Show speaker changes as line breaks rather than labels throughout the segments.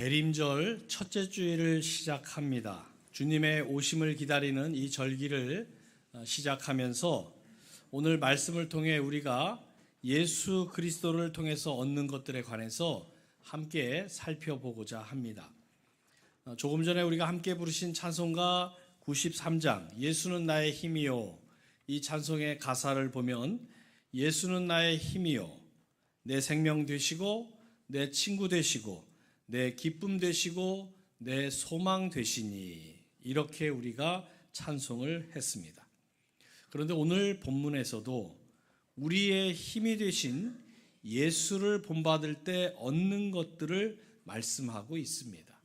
대림절 첫째 주일을 시작합니다. 주님의 오심을 기다리는 이 절기를 시작하면서 오늘 말씀을 통해 우리가 예수 그리스도를 통해서 얻는 것들에 관해서 함께 살펴보고자 합니다. 조금 전에 우리가 함께 부르신 찬송가 93장 예수는 나의 힘이요, 이 찬송의 가사를 보면 예수는 나의 힘이요, 내 생명 되시고 내 친구 되시고 내 기쁨 되시고 내 소망 되시니, 이렇게 우리가 찬송을 했습니다. 그런데 오늘 본문에서도 우리의 힘이 되신 예수를 본받을 때 얻는 것들을 말씀하고 있습니다.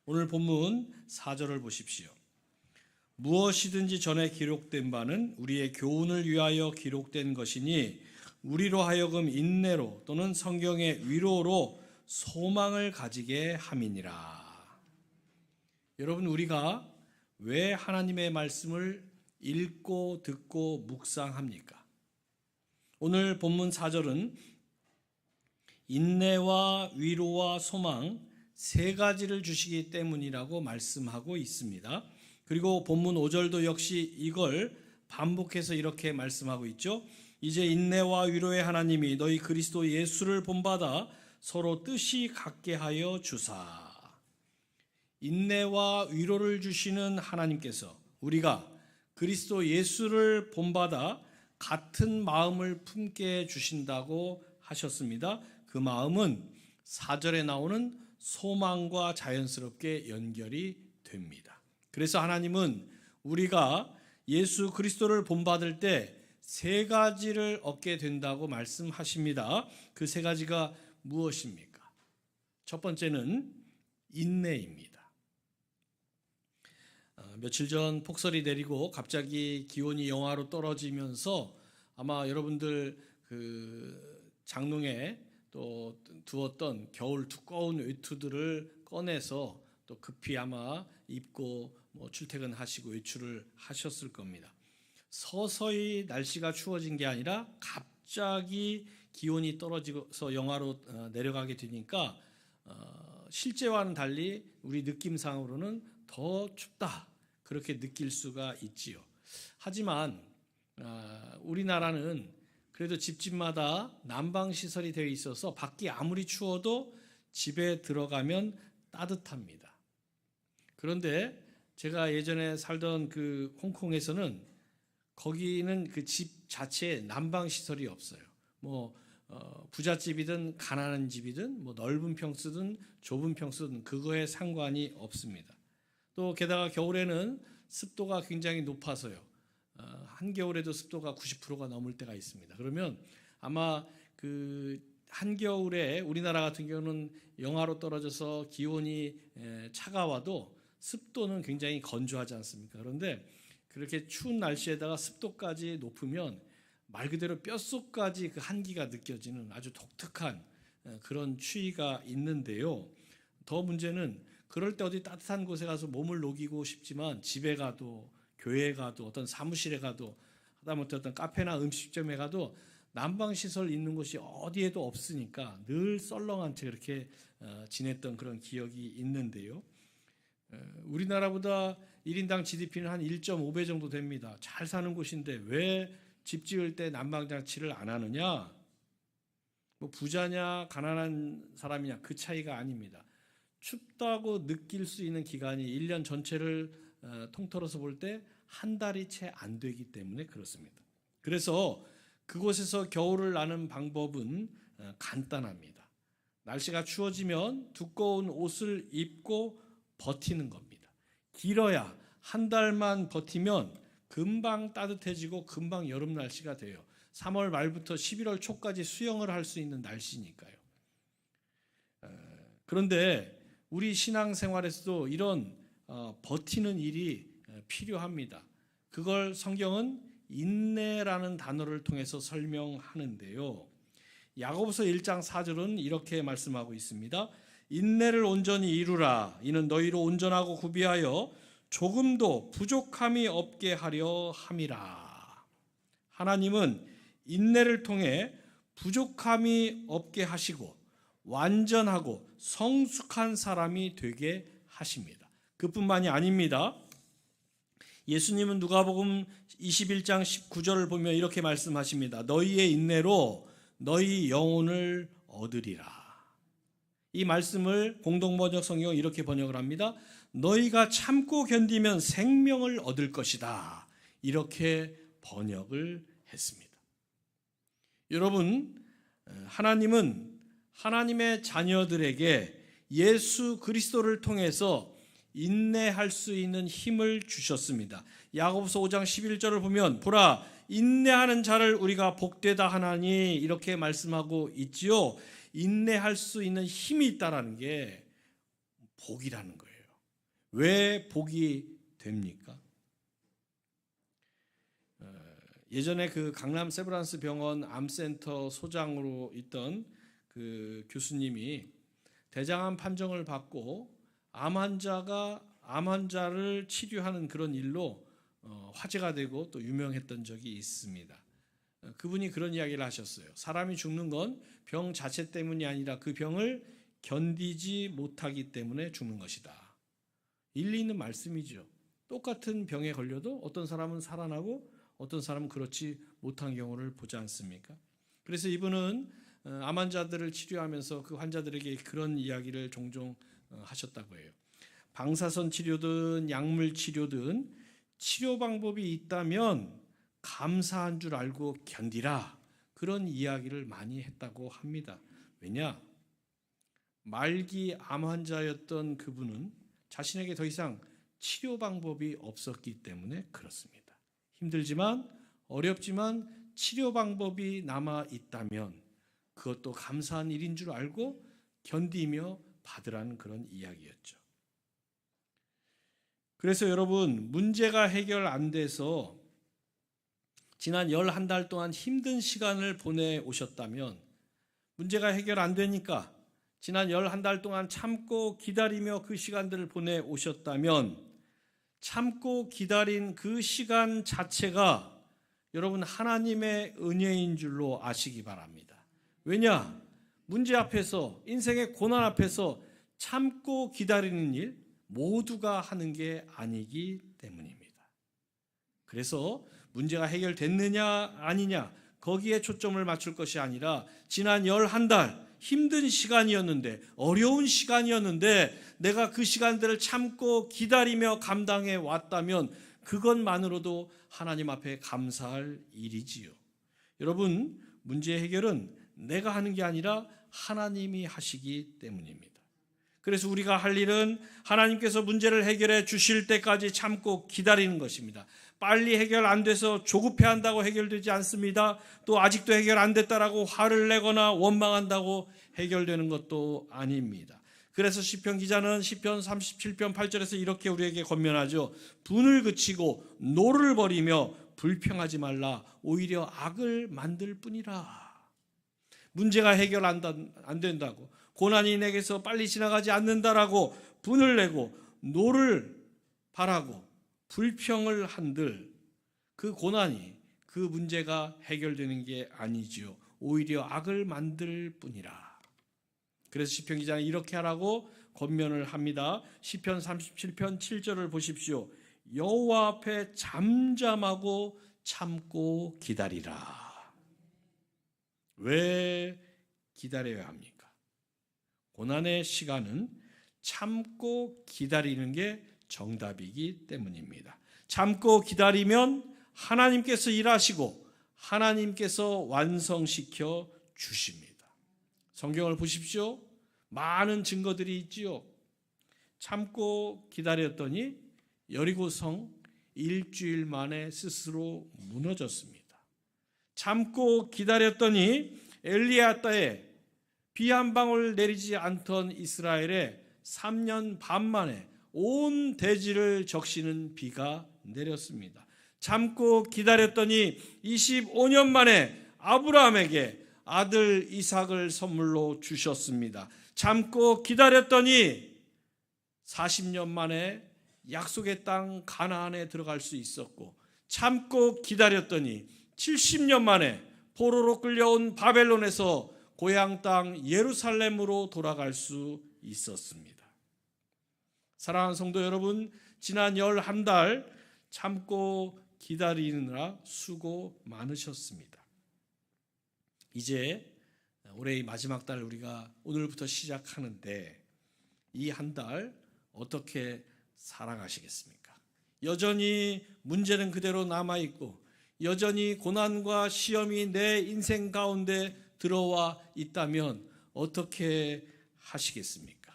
오늘 본문 4절을 보십시오. 무엇이든지 전에 기록된 바는 우리의 교훈을 위하여 기록된 것이니 우리로 하여금 인내로 또는 성경의 위로로 소망을 가지게 함이니라. 여러분, 우리가 왜 하나님의 말씀을 읽고 듣고 묵상합니까? 오늘 본문 4절은 인내와 위로와 소망 세 가지를 주시기 때문이라고 말씀하고 있습니다. 그리고 본문 5절도 역시 이걸 반복해서 이렇게 말씀하고 있죠. 이제 인내와 위로의 하나님이 너희 그리스도 예수를 본받아 서로 뜻이 같게 하여 주사. 인내와 위로를 주시는 하나님께서 우리가 그리스도 예수를 본받아 같은 마음을 품게 해주신다고 하셨습니다. 그 마음은 4절에 나오는 소망과 자연스럽게 연결이 됩니다. 그래서 하나님은 우리가 예수 그리스도를 본받을 때 세 가지를 얻게 된다고 말씀하십니다. 그 세 가지가 무엇입니까? 첫 번째는 인내입니다. 며칠 전 폭설이 내리고 갑자기 기온이 영하로 떨어지면서 아마 여러분들 그 장롱에 또 두었던 겨울 두꺼운 외투들을 꺼내서 또 급히 아마 입고 출퇴근하시고 외출을 하셨을 겁니다. 서서히 날씨가 추워진 게 아니라 갑자기 기온이 떨어져서 영하로 내려가게 되니까 실제와는 달리 우리 느낌상으로는 더 춥다, 그렇게 느낄 수가 있지요. 하지만 우리나라는 그래도 집집마다 난방시설이 되어 있어서 밖이 아무리 추워도 집에 들어가면 따뜻합니다. 그런데 제가 예전에 살던 그 홍콩에서는 거기는 그 집 자체에 난방시설이 없어요. 부잣집이든 가난한 집이든 넓은 평수든 좁은 평수든 그거에 상관이 없습니다. 또 게다가 겨울에는 습도가 굉장히 높아서요. 한겨울에도 습도가 90%가 넘을 때가 있습니다. 그러면 아마 그 한겨울에 우리나라 같은 경우는 영하로 떨어져서 기온이 차가워도 습도는 굉장히 건조하지 않습니까? 그런데 그렇게 추운 날씨에다가 습도까지 높으면 말 그대로 뼛속까지 그 한기가 느껴지는 아주 독특한 그런 추위가 있는데요. 더 문제는 그럴 때 어디 따뜻한 곳에 가서 몸을 녹이고 싶지만 집에 가도 교회에 가도 어떤 사무실에 가도 하다못해 어떤 카페나 음식점에 가도 난방시설 있는 곳이 어디에도 없으니까 늘 썰렁한 채 그렇게 지냈던 그런 기억이 있는데요. 우리나라보다 1인당 GDP는 한 1.5배 정도 됩니다. 잘 사는 곳인데 왜 집 지을 때 난방장치를 안 하느냐? 부자냐 가난한 사람이냐 그 차이가 아닙니다. 춥다고 느낄 수 있는 기간이 1년 전체를 통틀어서 볼 때 한 달이 채 안 되기 때문에 그렇습니다. 그래서 그곳에서 겨울을 나는 방법은 간단합니다. 날씨가 추워지면 두꺼운 옷을 입고 버티는 겁니다. 길어야 한 달만 버티면 금방 따뜻해지고 금방 여름 날씨가 돼요. 3월 말부터 11월 초까지 수영을 할 수 있는 날씨니까요. 그런데 우리 신앙생활에서도 이런 버티는 일이 필요합니다. 그걸 성경은 인내라는 단어를 통해서 설명하는데요. 야고보서 1장 4절은 이렇게 말씀하고 있습니다. 인내를 온전히 이루라. 이는 너희로 온전하고 구비하여 조금도 부족함이 없게 하려 함이라. 하나님은 인내를 통해 부족함이 없게 하시고 완전하고 성숙한 사람이 되게 하십니다. 그뿐만이 아닙니다. 예수님은 누가복음 21장 19절을 보면 이렇게 말씀하십니다. 너희의 인내로 너희 영혼을 얻으리라. 이 말씀을 공동번역 성경은 이렇게 번역을 합니다. 너희가 참고 견디면 생명을 얻을 것이다. 이렇게 번역을 했습니다. 여러분, 하나님은 하나님의 자녀들에게 예수 그리스도를 통해서 인내할 수 있는 힘을 주셨습니다. 야고보서 5장 11절을 보면 보라 인내하는 자를 우리가 복되다 하나니 이렇게 말씀하고 있지요. 인내할 수 있는 힘이 있다라는 게 복이라는 거예요. 왜 복이 됩니까? 예전에 그 강남 세브란스 병원 암센터 소장으로 있던 그 교수님이 대장암 판정을 받고 암 환자를 치료하는 그런 일로 화제가 되고 또 유명했던 적이 있습니다. 그분이 그런 이야기를 하셨어요. 사람이 죽는 건 병 자체 때문이 아니라 그 병을 견디지 못하기 때문에 죽는 것이다. 일리 있는 말씀이죠. 똑같은 병에 걸려도 어떤 사람은 살아나고 어떤 사람은 그렇지 못한 경우를 보지 않습니까? 그래서 이분은 암 환자들을 치료하면서 그 환자들에게 그런 이야기를 종종 하셨다고 해요. 방사선 치료든 약물 치료든 치료 방법이 있다면 감사한 줄 알고 견디라. 그런 이야기를 많이 했다고 합니다. 왜냐? 말기 암 환자였던 그분은 자신에게 더 이상 치료 방법이 없었기 때문에 그렇습니다. 힘들지만 어렵지만 치료 방법이 남아 있다면 그것도 감사한 일인 줄 알고 견디며 받으라는 그런 이야기였죠. 그래서 여러분, 문제가 해결 안 돼서 지난 11달 동안 힘든 시간을 보내오셨다면, 문제가 해결 안 되니까 지난 11달 동안 참고 기다리며 그 시간들을 보내오셨다면, 참고 기다린 그 시간 자체가 여러분 하나님의 은혜인 줄로 아시기 바랍니다. 왜냐? 문제 앞에서, 인생의 고난 앞에서 참고 기다리는 일 모두가 하는 게 아니기 때문입니다. 그래서 문제가 해결됐느냐 아니냐 거기에 초점을 맞출 것이 아니라 지난 11달 힘든 시간이었는데, 어려운 시간이었는데 내가 그 시간들을 참고 기다리며 감당해 왔다면 그것만으로도 하나님 앞에 감사할 일이지요. 여러분, 문제 해결은 내가 하는 게 아니라 하나님이 하시기 때문입니다. 그래서 우리가 할 일은 하나님께서 문제를 해결해 주실 때까지 참고 기다리는 것입니다. 빨리 해결 안 돼서 조급해한다고 해결되지 않습니다. 또 아직도 해결 안 됐다라고 화를 내거나 원망한다고 해결되는 것도 아닙니다. 그래서 시편 기자는 시편 37편 8절에서 이렇게 우리에게 권면하죠. 분을 그치고 노를 버리며 불평하지 말라. 오히려 악을 만들 뿐이라. 문제가 해결 안 된다고, 고난이 내게서 빨리 지나가지 않는다라고 분을 내고 노를 바라고 불평을 한들 그 고난이, 그 문제가 해결되는 게 아니지요. 오히려 악을 만들 뿐이라. 그래서 시편 기자는 이렇게 하라고 권면을 합니다. 시편 37편 7절을 보십시오. 여호와 앞에 잠잠하고 참고 기다리라. 왜 기다려야 합니까? 고난의 시간은 참고 기다리는 게 정답이기 때문입니다. 참고 기다리면 하나님께서 일하시고 하나님께서 완성시켜 주십니다. 성경을 보십시오. 많은 증거들이 있지요. 참고 기다렸더니 여리고성 일주일 만에 스스로 무너졌습니다. 참고 기다렸더니 엘리야따에 비 한 방울 내리지 않던 이스라엘에 3년 반 만에 온 대지를 적시는 비가 내렸습니다. 참고 기다렸더니 25년 만에 아브라함에게 아들 이삭을 선물로 주셨습니다. 참고 기다렸더니 40년 만에 약속의 땅 가나안에 들어갈 수 있었고, 참고 기다렸더니 70년 만에 포로로 끌려온 바벨론에서 고향 땅 예루살렘으로 돌아갈 수 있었습니다. 사랑하는 성도 여러분, 지난 11달 참고 기다리느라 수고 많으셨습니다. 이제 올해의 마지막 달 우리가 오늘부터 시작하는데 이 한 달 어떻게 살아가시겠습니까? 여전히 문제는 그대로 남아있고 여전히 고난과 시험이 내 인생 가운데 들어와 있다면 어떻게 하시겠습니까?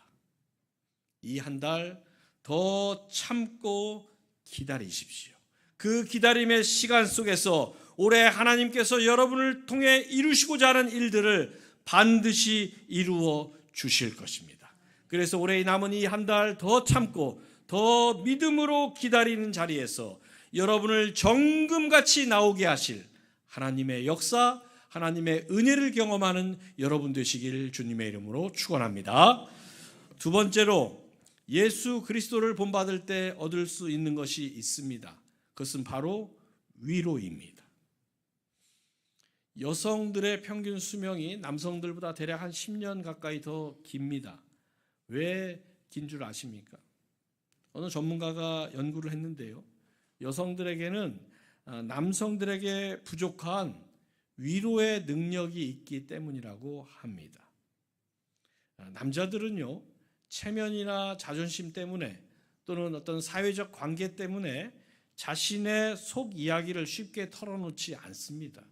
이 한 달 더 참고 기다리십시오. 그 기다림의 시간 속에서 올해 하나님께서 여러분을 통해 이루시고자 하는 일들을 반드시 이루어 주실 것입니다. 그래서 올해 남은 이 한 달 더 참고 더 믿음으로 기다리는 자리에서 여러분을 정금같이 나오게 하실 하나님의 역사, 하나님의 은혜를 경험하는 여러분 되시길 주님의 이름으로 축원합니다. 두 번째로 예수 그리스도를 본받을 때 얻을 수 있는 것이 있습니다. 그것은 바로 위로입니다. 여성들의 평균 수명이 남성들보다 대략 한 10년 가까이 더 깁니다. 왜 긴 줄 아십니까? 어느 전문가가 연구를 했는데요. 여성들에게는 남성들에게 부족한 위로의 능력이 있기 때문이라고 합니다. 남자들은요, 체면이나 자존심 때문에 또는 어떤 사회적 관계 때문에 자신의 속 이야기를 쉽게 털어놓지 않습니다.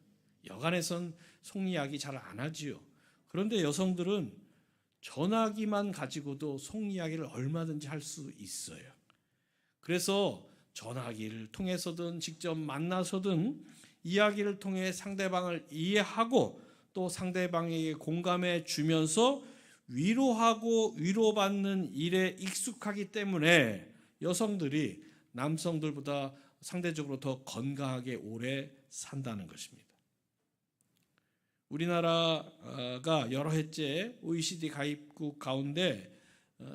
여간에선 속 이야기 잘 안 하지요. 그런데 여성들은 전화기만 가지고도 속 이야기를 얼마든지 할 수 있어요. 그래서 전화기를 통해서든 직접 만나서든 이야기를 통해 상대방을 이해하고 또 상대방에게 공감해 주면서 위로하고 위로받는 일에 익숙하기 때문에 여성들이 남성들보다 상대적으로 더 건강하게 오래 산다는 것입니다. 우리나라가 여러 해째 OECD 가입국 가운데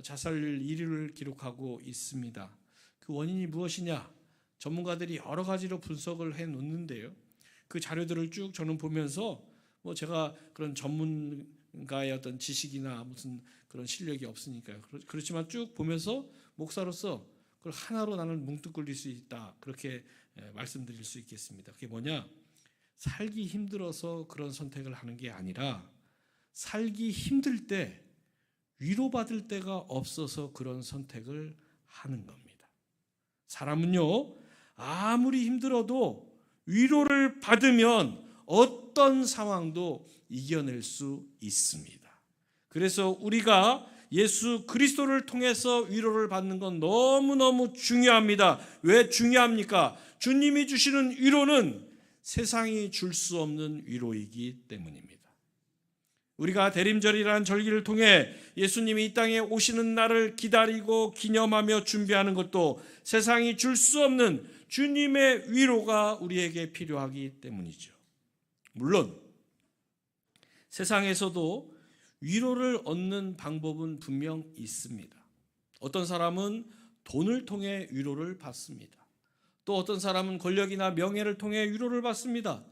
자살률 1위를 기록하고 있습니다. 그 원인이 무엇이냐? 전문가들이 여러 가지로 분석을 해 놓는데요. 그 자료들을 쭉 저는 보면서 제가 그런 전문가의 어떤 지식이나 무슨 그런 실력이 없으니까요. 그렇지만 쭉 보면서 목사로서 그걸 하나로 나는 뭉뚱그릴 수 있다. 그렇게 말씀드릴 수 있겠습니다. 그게 뭐냐? 살기 힘들어서 그런 선택을 하는 게 아니라 살기 힘들 때 위로받을 데가 없어서 그런 선택을 하는 겁니다. 사람은요, 아무리 힘들어도 위로를 받으면 어떤 상황도 이겨낼 수 있습니다. 그래서 우리가 예수 그리스도를 통해서 위로를 받는 건 너무너무 중요합니다. 왜 중요합니까? 주님이 주시는 위로는 세상이 줄 수 없는 위로이기 때문입니다. 우리가 대림절이라는 절기를 통해 예수님이 이 땅에 오시는 날을 기다리고 기념하며 준비하는 것도 세상이 줄 수 없는 주님의 위로가 우리에게 필요하기 때문이죠. 물론 세상에서도 위로를 얻는 방법은 분명 있습니다. 어떤 사람은 돈을 통해 위로를 받습니다. 또 어떤 사람은 권력이나 명예를 통해 위로를 받습니다.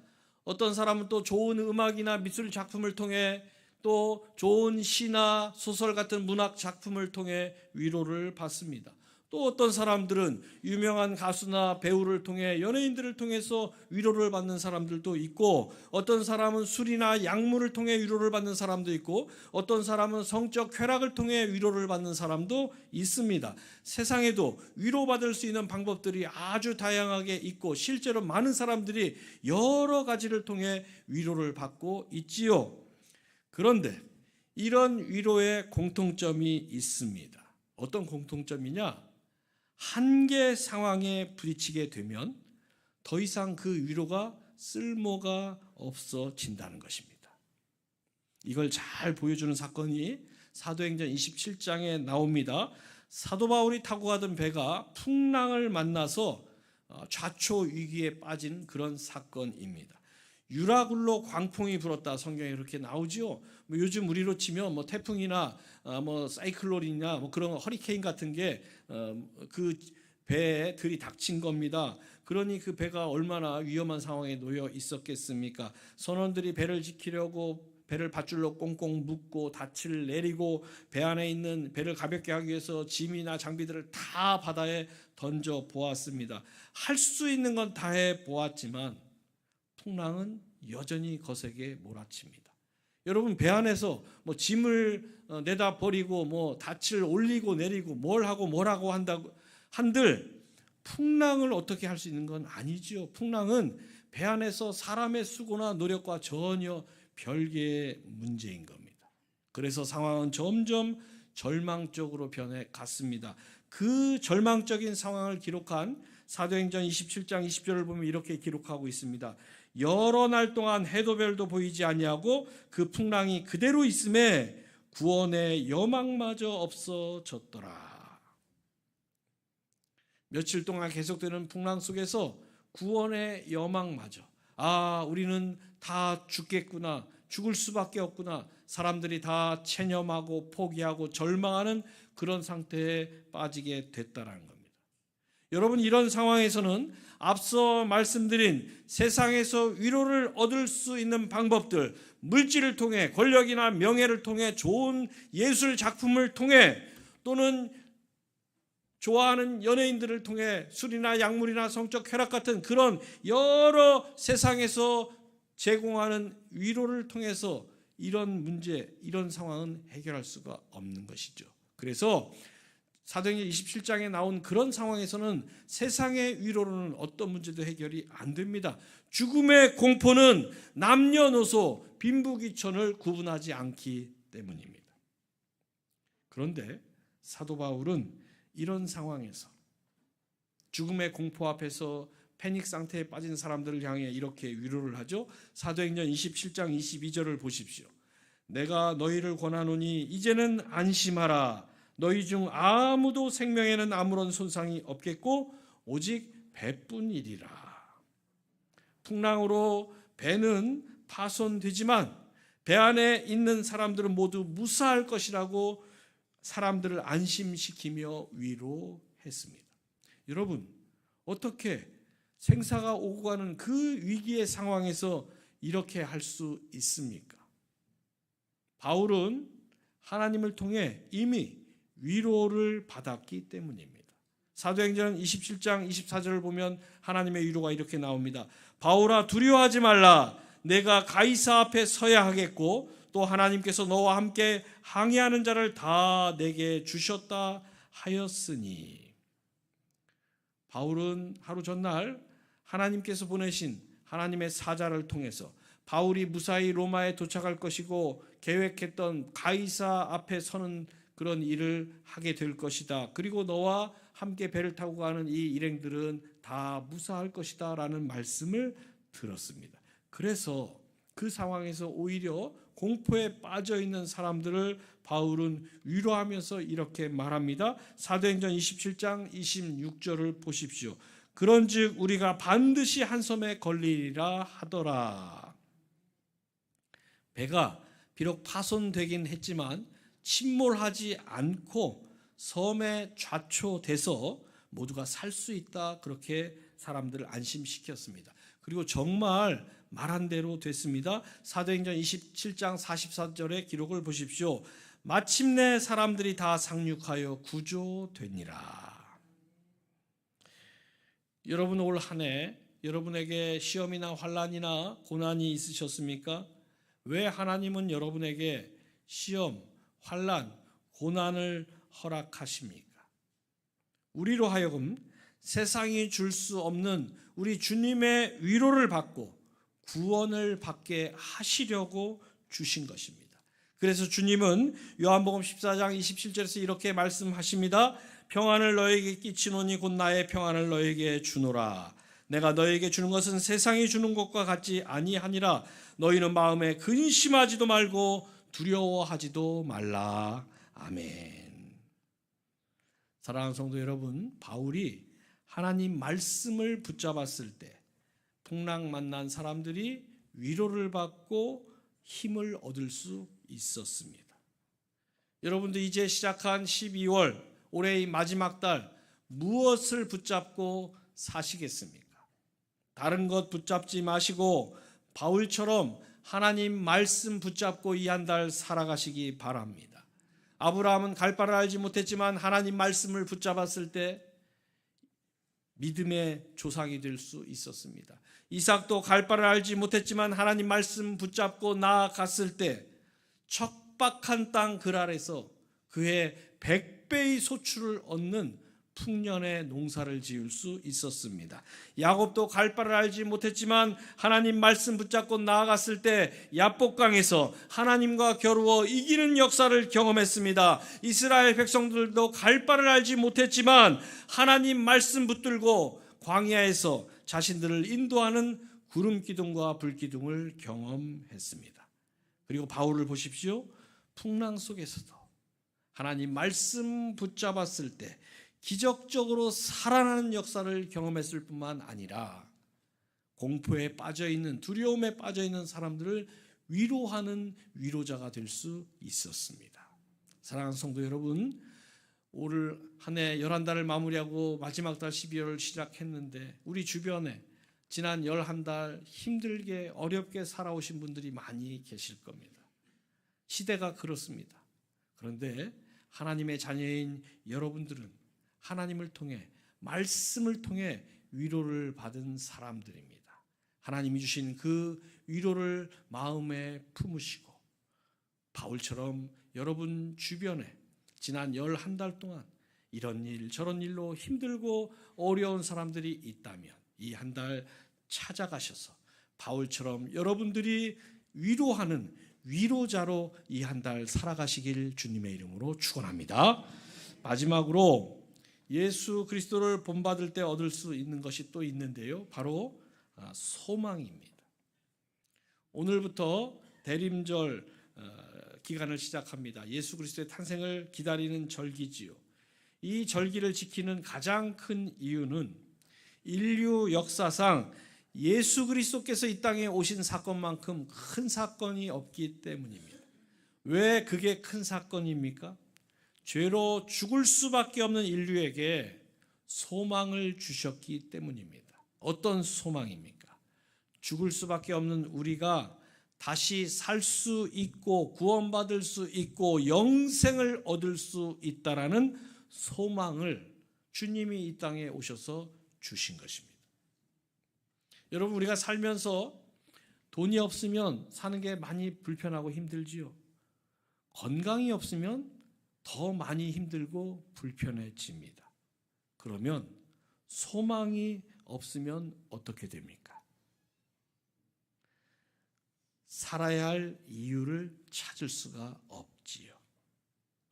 어떤 사람은 또 좋은 음악이나 미술 작품을 통해 또 좋은 시나 소설 같은 문학 작품을 통해 위로를 받습니다. 또 어떤 사람들은 유명한 가수나 배우를 통해 연예인들을 통해서 위로를 받는 사람들도 있고 어떤 사람은 술이나 약물을 통해 위로를 받는 사람도 있고 어떤 사람은 성적 쾌락을 통해 위로를 받는 사람도 있습니다. 세상에도 위로받을 수 있는 방법들이 아주 다양하게 있고 실제로 많은 사람들이 여러 가지를 통해 위로를 받고 있지요. 그런데 이런 위로의 공통점이 있습니다. 어떤 공통점이냐? 한계 상황에 부딪히게 되면 더 이상 그 위로가 쓸모가 없어진다는 것입니다. 이걸 잘 보여주는 사건이 사도행전 27장에 나옵니다. 사도 바울이 타고 가던 배가 풍랑을 만나서 좌초 위기에 빠진 그런 사건입니다. 유라굴로 광풍이 불었다. 성경에 그렇게 나오죠. 요즘 우리로 치면 태풍이나 사이클론이나 그런 허리케인 같은 게 그 배에 들이닥친 겁니다. 그러니 그 배가 얼마나 위험한 상황에 놓여 있었겠습니까? 선원들이 배를 지키려고 배를 밧줄로 꽁꽁 묶고 닻을 내리고 배 안에 있는 배를 가볍게 하기 위해서 짐이나 장비들을 다 바다에 던져 보았습니다. 할 수 있는 건 다 해 보았지만 풍랑은 여전히 거세게 몰아칩니다. 여러분, 배 안에서 뭐 짐을 내다 버리고 뭐 닻을 올리고 내리고 뭘 하고 한다고 한들 풍랑을 어떻게 할 수 있는 건 아니죠. 풍랑은 배 안에서 사람의 수고나 노력과 전혀 별개의 문제인 겁니다. 그래서 상황은 점점 절망적으로 변해 갔습니다. 그 절망적인 상황을 기록한 사도행전 27장 20절을 보면 이렇게 기록하고 있습니다. 여러 날 동안 해도 별도 보이지 아니하고 그 풍랑이 그대로 있음에 구원의 여망마저 없어졌더라. 며칠 동안 계속되는 풍랑 속에서 구원의 여망마저, 우리는 다 죽겠구나, 죽을 수밖에 없구나, 사람들이 다 체념하고 포기하고 절망하는 그런 상태에 빠지게 됐다는 겁니다. 여러분, 이런 상황에서는 앞서 말씀드린 세상에서 위로를 얻을 수 있는 방법들, 물질을 통해, 권력이나 명예를 통해, 좋은 예술 작품을 통해, 또는 좋아하는 연예인들을 통해 술이나 약물이나 성적 쾌락 같은 그런 여러 세상에서 제공하는 위로를 통해서 이런 문제, 이런 상황은 해결할 수가 없는 것이죠. 그래서 사도행전 27장에 나온 그런 상황에서는 세상의 위로로는 어떤 문제도 해결이 안 됩니다. 죽음의 공포는 남녀노소, 빈부귀천을 구분하지 않기 때문입니다. 그런데 사도 바울은 이런 상황에서 죽음의 공포 앞에서 패닉 상태에 빠진 사람들을 향해 이렇게 위로를 하죠. 사도행전 27장 22절을 보십시오. 내가 너희를 권하노니 이제는 안심하라. 너희 중 아무도 생명에는 아무런 손상이 없겠고 오직 배뿐이리라. 풍랑으로 배는 파손되지만 배 안에 있는 사람들은 모두 무사할 것이라고 사람들을 안심시키며 위로했습니다. 여러분, 어떻게 생사가 오고 가는 그 위기의 상황에서 이렇게 할 수 있습니까? 바울은 하나님을 통해 이미 위로를 받았기 때문입니다. 사도행전 27장 24절을 보면 하나님의 위로가 이렇게 나옵니다. 바울아, 두려워하지 말라. 내가 가이사 앞에 서야 하겠고 또 하나님께서 너와 함께 항해하는 자를 다 내게 주셨다 하였으니. 바울은 하루 전날 하나님께서 보내신 하나님의 사자를 통해서 바울이 무사히 로마에 도착할 것이고 계획했던 가이사 앞에 서는 그런 일을 하게 될 것이다. 그리고 너와 함께 배를 타고 가는 이 일행들은 다 무사할 것이다 라는 말씀을 들었습니다. 그래서 그 상황에서 오히려 공포에 빠져 있는 사람들을 바울은 위로하면서 이렇게 말합니다. 사도행전 27장 26절을 보십시오. 그런즉 우리가 반드시 한 섬에 걸리리라 하더라. 배가 비록 파손되긴 했지만 침몰하지 않고 섬에 좌초돼서 모두가 살 수 있다. 그렇게 사람들을 안심시켰습니다. 그리고 정말 말한 대로 됐습니다. 사도행전 27장 44절의 기록을 보십시오. 마침내 사람들이 다 상륙하여 구조되니라. 여러분, 올 한 해 여러분에게 시험이나 환난이나 고난이 있으셨습니까? 왜 하나님은 여러분에게 시험, 환난, 고난을 허락하십니까? 우리로 하여금 세상이 줄 수 없는 우리 주님의 위로를 받고 구원을 받게 하시려고 주신 것입니다. 그래서 주님은 요한복음 14장 27절에서 이렇게 말씀하십니다. 평안을 너에게 끼치노니 곧 나의 평안을 너에게 주노라. 내가 너에게 주는 것은 세상이 주는 것과 같지 아니하니라. 너희는 마음에 근심하지도 말고 두려워하지도 말라. 아멘. 사랑하는 성도 여러분, 바울이 하나님 말씀을 붙잡았을 때 풍랑 만난 사람들이 위로를 받고 힘을 얻을 수 있었습니다. 여러분도 이제 시작한 12월, 올해의 마지막 달, 무엇을 붙잡고 사시겠습니까? 다른 것 붙잡지 마시고 바울처럼 하나님 말씀 붙잡고 이 한 달 살아가시기 바랍니다. 아브라함은 갈 바를 알지 못했지만 하나님 말씀을 붙잡았을 때 믿음의 조상이 될 수 있었습니다. 이삭도 갈 바를 알지 못했지만 하나님 말씀 붙잡고 나아갔을 때 척박한 땅 그 아래서 그의 100배의 소출을 얻는 풍년의 농사를 지을 수 있었습니다. 야곱도 갈 바를 알지 못했지만 하나님 말씀 붙잡고 나아갔을 때 야복강에서 하나님과 겨루어 이기는 역사를 경험했습니다. 이스라엘 백성들도 갈 바를 알지 못했지만 하나님 말씀 붙들고 광야에서 자신들을 인도하는 구름 기둥과 불 기둥을 경험했습니다. 그리고 바울을 보십시오. 풍랑 속에서도 하나님 말씀 붙잡았을 때 기적적으로 살아나는 역사를 경험했을 뿐만 아니라 공포에 빠져있는, 두려움에 빠져있는 사람들을 위로하는 위로자가 될 수 있었습니다. 사랑하는 성도 여러분, 올 한 해 11달을 마무리하고 마지막 달 12월을 시작했는데 우리 주변에 지난 11달 힘들게 어렵게 살아오신 분들이 많이 계실 겁니다. 시대가 그렇습니다. 그런데 하나님의 자녀인 여러분들은 하나님을 통해, 말씀을 통해 위로를 받은 사람들입니다. 하나님이 주신 그 위로를 마음에 품으시고 바울처럼 여러분 주변에 지난 11달 동안 이런 일 저런 일로 힘들고 어려운 사람들이 있다면 이 한 달 찾아가셔서 바울처럼 여러분들이 위로하는 위로자로 이 한 달 살아가시길 주님의 이름으로 축원합니다. 마지막으로 예수 그리스도를 본받을 때 얻을 수 있는 것이 또 있는데요. 바로 소망입니다. 오늘부터 대림절 기간을 시작합니다. 예수 그리스도의 탄생을 기다리는 절기지요. 이 절기를 지키는 가장 큰 이유는 인류 역사상 예수 그리스도께서 이 땅에 오신 사건만큼 큰 사건이 없기 때문입니다. 왜 그게 큰 사건입니까? 죄로 죽을 수밖에 없는 인류에게 소망을 주셨기 때문입니다. 어떤 소망입니까? 죽을 수밖에 없는 우리가 다시 살 수 있고 구원받을 수 있고 영생을 얻을 수 있다라는 소망을 주님이 이 땅에 오셔서 주신 것입니다. 여러분, 우리가 살면서 돈이 없으면 사는 게 많이 불편하고 힘들지요. 건강이 없으면 더 많이 힘들고 불편해집니다. 그러면 소망이 없으면 어떻게 됩니까? 살아야 할 이유를 찾을 수가 없지요.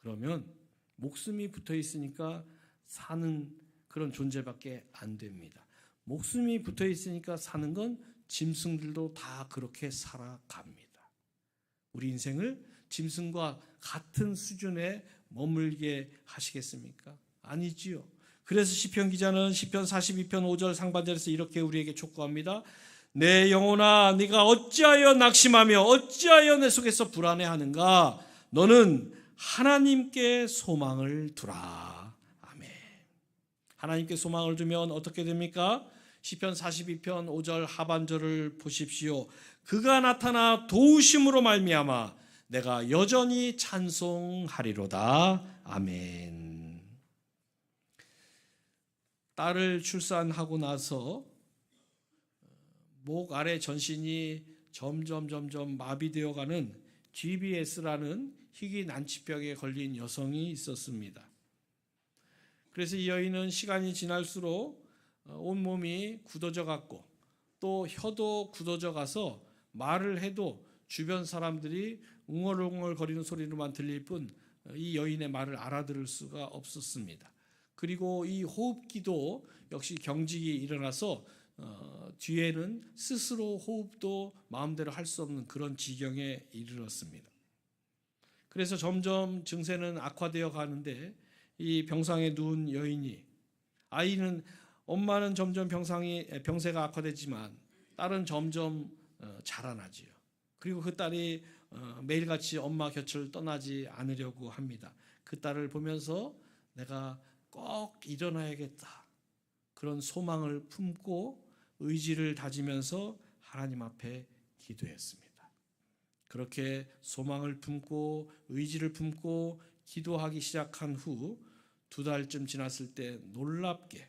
그러면 목숨이 붙어 있으니까 사는 그런 존재밖에 안 됩니다. 목숨이 붙어 있으니까 사는 건 짐승들도 다 그렇게 살아갑니다. 우리 인생을 짐승과 같은 수준에 머물게 하시겠습니까? 아니지요. 그래서 시편 기자는 시편 42편 5절 상반절에서 이렇게 우리에게 촉구합니다. 내 영혼아, 네가 어찌하여 낙심하며 어찌하여 내 속에서 불안해하는가? 너는 하나님께 소망을 두라. 아멘. 하나님께 소망을 두면 어떻게 됩니까? 시편 42편 5절 하반절을 보십시오. 그가 나타나 도우심으로 말미암아 내가 여전히 찬송하리로다. 아멘. 딸을 출산하고 나서 목 아래 전신이 점점 마비되어가는 GBS라는 희귀 난치병에 걸린 여성이 있었습니다. 그래서 이 여인은 시간이 지날수록 온몸이 굳어져 갔고 또 혀도 굳어져 가서 말을 해도 주변 사람들이 웅얼웅얼 거리는 소리로만 들릴 뿐 이 여인의 말을 알아들을 수가 없었습니다. 그리고 이 호흡기도 역시 경직이 일어나서 뒤에는 스스로 호흡도 마음대로 할 수 없는 그런 지경에 이르렀습니다. 그래서 점점 증세는 악화되어 가는데 이 병상에 누운 여인이 아이는 엄마는 점점 병세가 악화되지만 딸은 점점 자라나지요. 그리고 그 딸이 매일같이 엄마 곁을 떠나지 않으려고 합니다. 그 딸을 보면서 내가 꼭 일어나야겠다. 그런 소망을 품고 의지를 다지면서 하나님 앞에 기도했습니다. 그렇게 소망을 품고 의지를 품고 기도하기 시작한 후 2달쯤 지났을 때 놀랍게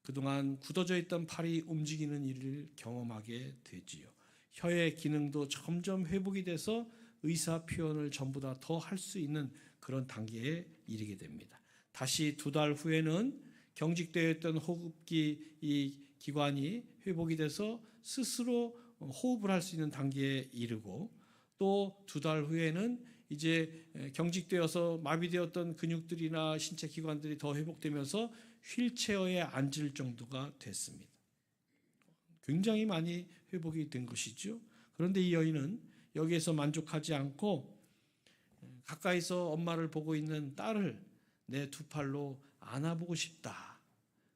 그동안 굳어져 있던 팔이 움직이는 일을 경험하게 되지요. 혀의 기능도 점점 회복이 돼서 의사 표현을 전부 다 더 할 수 있는 그런 단계에 이르게 됩니다. 다시 2달 후에는 경직되어 있던 호흡기 이 기관이 회복이 돼서 스스로 호흡을 할 수 있는 단계에 이르고, 또 2달 후에는 이제 경직되어서 마비되었던 근육들이나 신체 기관들이 더 회복되면서 휠체어에 앉을 정도가 됐습니다. 굉장히 많이 회복이 된 것이죠. 그런데 이 여인은 여기에서 만족하지 않고 가까이서 엄마를 보고 있는 딸을 내 2팔로 안아보고 싶다,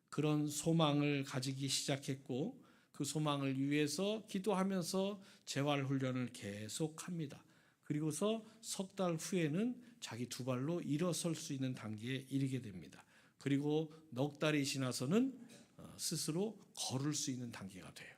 그런 소망을 가지기 시작했고, 그 소망을 위해서 기도하면서 재활훈련을 계속합니다. 그리고서 3달 후에는 자기 2발로 일어설 수 있는 단계에 이르게 됩니다. 그리고 넉 달이 지나서는 스스로 걸을 수 있는 단계가 돼요.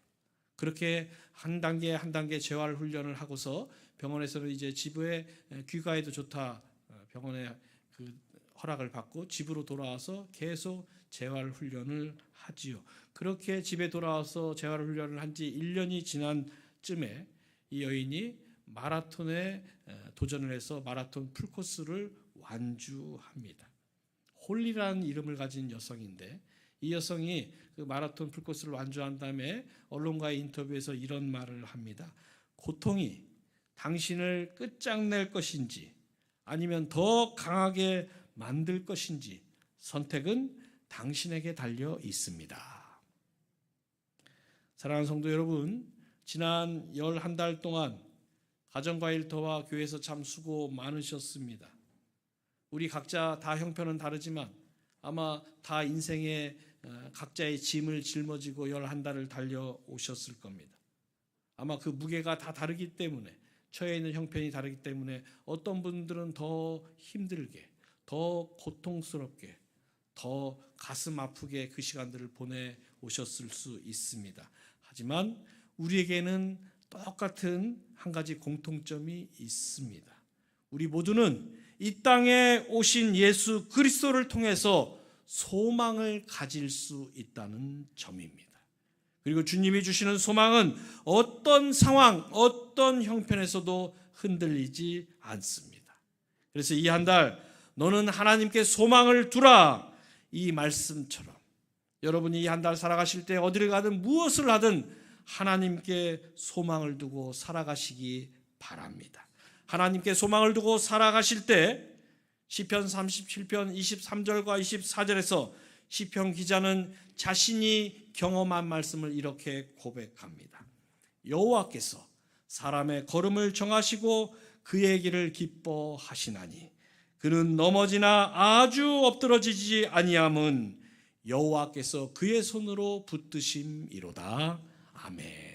그렇게 한 단계 한 단계 재활훈련을 하고서 병원에서는 이제 집에 귀가해도 좋다, 병원에 그 허락을 받고 집으로 돌아와서 계속 재활훈련을 하지요. 그렇게 집에 돌아와서 재활훈련을 한 지 1년이 지난 쯤에 이 여인이 마라톤에 도전을 해서 마라톤 풀코스를 완주합니다. 홀리라는 이름을 가진 여성인데, 이 여성이 그 마라톤 풀코스를 완주한 다음에 언론과의 인터뷰에서 이런 말을 합니다. 고통이 당신을 끝장낼 것인지 아니면 더 강하게 만들 것인지 선택은 당신에게 달려 있습니다. 사랑하는 성도 여러분, 지난 11달 동안 가정과 일터와 교회에서 참 수고 많으셨습니다. 우리 각자 다 형편은 다르지만 아마 다 인생의 각자의 짐을 짊어지고 11달을 달려오셨을 겁니다. 아마 그 무게가 다 다르기 때문에, 처해 있는 형편이 다르기 때문에 어떤 분들은 더 힘들게, 더 고통스럽게, 더 가슴 아프게 그 시간들을 보내오셨을 수 있습니다. 하지만 우리에게는 똑같은 한 가지 공통점이 있습니다. 우리 모두는 이 땅에 오신 예수 그리스도를 통해서 소망을 가질 수 있다는 점입니다. 그리고 주님이 주시는 소망은 어떤 상황, 어떤 형편에서도 흔들리지 않습니다. 그래서 이 한 달 너는 하나님께 소망을 두라, 이 말씀처럼 여러분이 이 한 달 살아가실 때 어디를 가든 무엇을 하든 하나님께 소망을 두고 살아가시기 바랍니다. 하나님께 소망을 두고 살아가실 때 시편 37편 23절과 24절에서 시편 기자는 자신이 경험한 말씀을 이렇게 고백합니다. 여호와께서 사람의 걸음을 정하시고 그의 길을 기뻐하시나니 그는 넘어지나 아주 엎드러지지 아니함은 여호와께서 그의 손으로 붙드심이로다. 아멘.